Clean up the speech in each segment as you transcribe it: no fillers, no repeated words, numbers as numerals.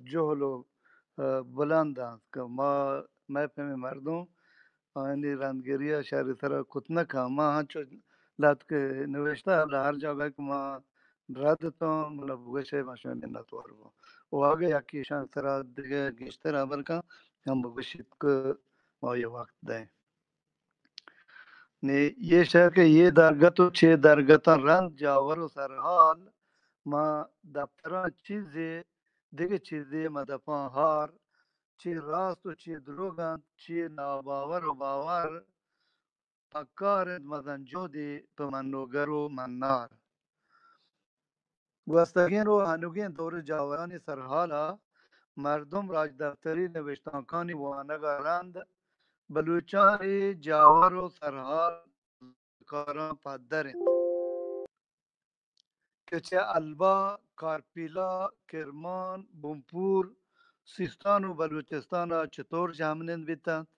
جهل و بلندند که ما فهم مردم آینی رندگیری شهری سر کتنه که ما هنچو لات که نوشته هر جاگه که ما ردتون ملا بگوشه ماشون نتوار بو و آگه یکیشان سر دیگه گشتر اول که هم بگوشید که ما یه وقت ده نه یه شهر که یه درگت و چه درگتان رند جاور و سرحال ما دفتران چیزی دیگه چیزی ما دفعه هار چی راست و چی دروغند چی ناباور و باور پکار مزنجودی به منوگر و منار گوستگین رو هنوگین دور جاورانی سرحالا مردم راج دفتری نوشتانکانی وانگارند بلوچانی جاور و سرحال کاران پدرند که چه البا کارپیلا کرمان بومپور سیستان و بلوچستان را چطور جامنند بیتند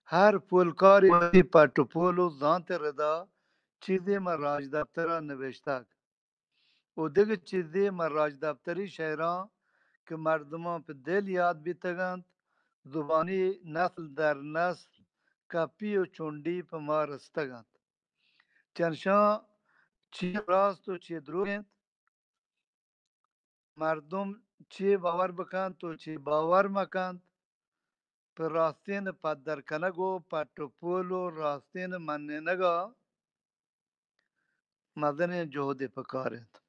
هر پولکاری پټوپول و زانت ردا چیزی من راج دفتر نوشتک و دیگه چیزی من راج دفتری شهران که مردمان به دل یاد بیتگند زبانی نسل در نسل کپی و چوندی په ما رستگند چنشان چی راست و چی دروغند مردم چی باور بکند و چی باور مکند پر راستین پدر کنگو پټوپول و راستین مننگا مدن جهد پکارند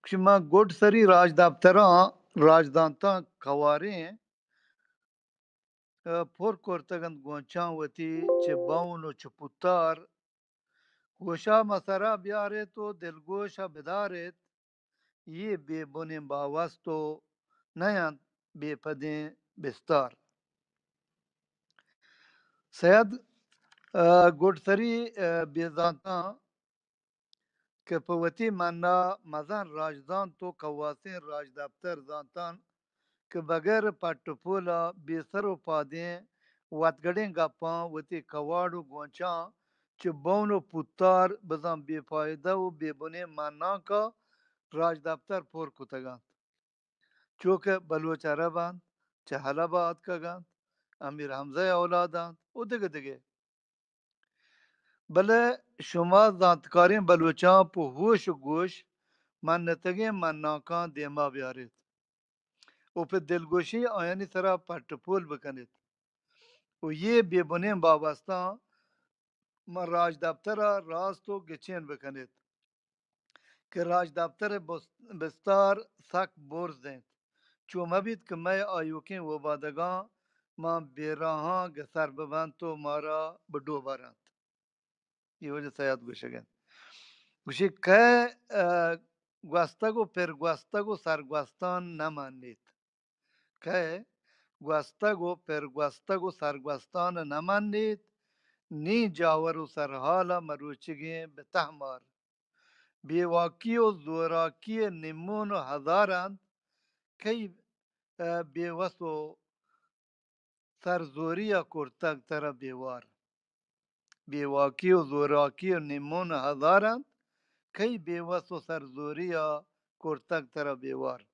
شما گوڈ سری راج دفتران راجدانتا کواریں پر کورتگند گونچان وتی چه باون و چه پوتار گوشا مسرا بیارت و دلگوشا بدارت یہ بے بنی باوست و نیان بے پدیں بستار سید گوڈ سری بیزانتا که پوتی منا مزن راجدان تو کواسین راج دفتر زانتان که بغیر پټوپولا بیسر و پادیں واتگڑیں گپاں وتی کواڑ و گونچاں چه بون و پوتار بزن بے فایده و بے بنے مانا کا راج دفتر پور کتگاند چوکه بلوچ عرباند چه حلبات کگاند امیر حمزه اولاداند و دیگه بله شما زانتکارین بلوچان پو هوش و گوش من نتگین من ناکان دیما بیارید و په دلگوشی آیانی سرا پټپول بکنید و یہ بے بنین وابستان ما راج دفتر راست و گچین بکنید که راج دفتر بستار سک برز دید چو مبید که میں آیوکین و بادگان ما بیراهان گسر ببند تو مارا بڈو بارند یہ وجہ سیاد گوشگن گوشی که گوستگو پر گوستگو سرگوستان نمانید که گوستگو پر گوستگو سرگوستان نمانید نی جاور و سرحالا مروچگین به تحمار بیواکی و زوراکی نمون و هزارند کی بیوس و سرزوری کرتگ تر بیوار بیواکی و زوراکی نمون و هزارند کی بیوس و سرزوری کرتگ تر بیوار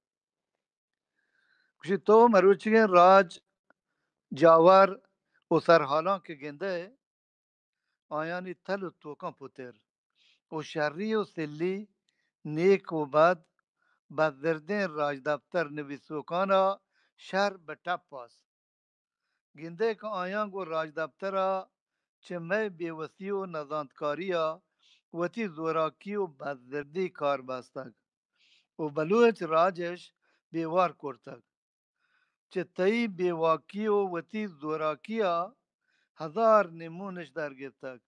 کشی تو مروچگین راج جاور و سرحالان که گنده آیانی تل و توکان پوتر و شری و سلی نیک و بد بزردین راج دفتر نویسوکانا شر به ٹپ است گنده که آیان گو راج دفتر چه می بیوسی و نزاندکاری وتی زوراکی و بزردی کار باستگ و بلوچ راجش بیوار کرتگ چه تایی بیواکی و وتی زوراکی هزار نمونش در گرتگ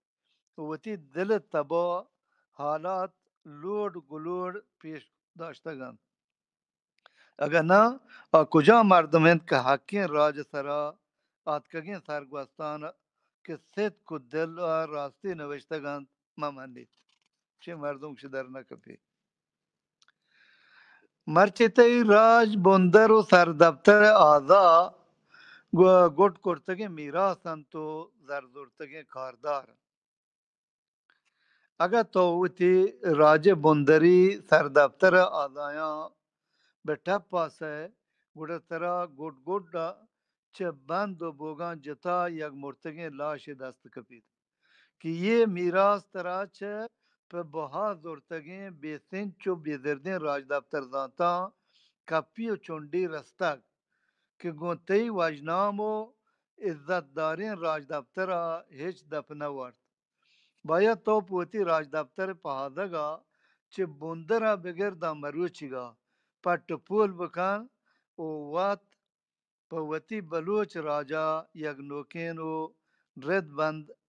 و وتی دل تبا حالات لوڈ گلوڈ پیش داشتگند اگر نه کجا مردمند که حقین راج سرا آتکگین سرگوستان که صدق و دل راستی نوشتگند ممنید چه مردم کش در نکپی مرچتی راج بندر و سردفتر آزا گوٹ کرتگین میراسند تو زرزورتگین کاردار اگر تو وتی راج بندری سردفتر آزایان به پاسه گوڑه ترا گوڑ گوڑ چه بند و بوگان جتا یک مرتگین لاش دست کپید که یه میراث ترا چه به بها زورتگین بیسنچ و بیزردین راج دفتر زانتا کپی و چونڈی رستگ که گونتهی وجنام و عزت دارین راج دفتر هیچ دف نورد باید تو پوتی راج دفتر پهادگا چه بونده را بگرد مروچیگا پت پول بکن و وات پوتی بلوچ راجا یک نوکین و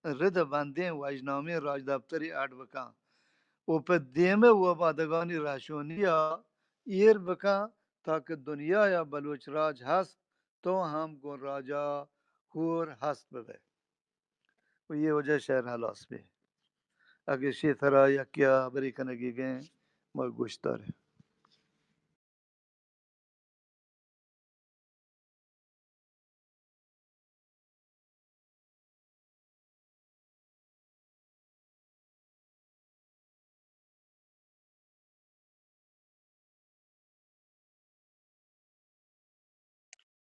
رد بندین وجنامی راج دفتری اڈ بکن و په دیمه و بادگانی راشونیا ایر بکن تا که دنیا یا بلوچ راج هست تو هم گون راجا هور هست ببه و یہ وجہ شہر حلاس بھی اگر شی طرح یکیا بری کنگی گئے مگر گوشتاره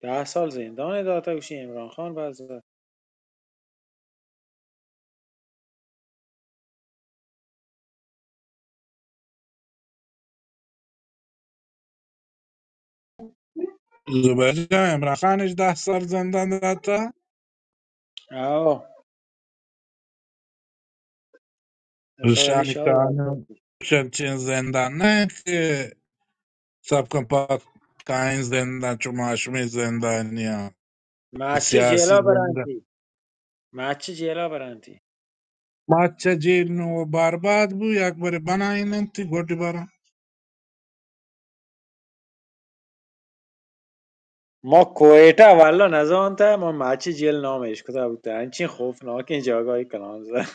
ده سال زندان داد گوشی عمران خان وضع زبرجان عمران خانش 10 سال زندان رفته. آه سالی روشانی شاه کانو چنچین زندان نه که سب کن پاک کائن زندان چو ماشمی زندانی ها ماچه سیاسی جیلا زندان برانتی ماچه جیلا برانتی ماچه جیل نو برباد بو یک بار بنایی ننتی گوٹی بارا ما کویتا والا نزانتا ما ماچه جیل نامش کتا بودتا انچین خوفناک این جاگاهی کلان زد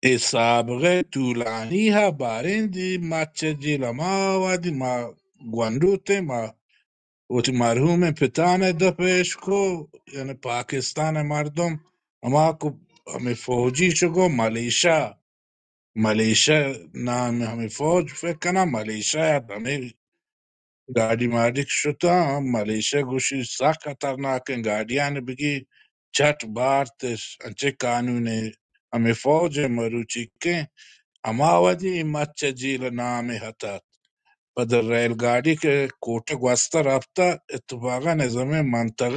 ای سابقه طولانی ها بارین دی ماچه جیل ما وادی ما گوندو ته ما وتی مرحوم پتان دفعش کو یعنی پاکستان مردم اما کو ہمیں فوجی شگو ملیشا نام ہمیں فوج فکر کنا ملیشا یا ہمیں گاڑی مالک شتا ملیشا گوشی سخت خطرناک ہیں گاڑیاں بگی چٹ بارتش انچے قانون ہمیں فوج مروچی کے اما ودی مچ جیل نام ہتا بدر ریل گاڑی کے کوٹے گوستا رفتا اتفاقا نظام منطقه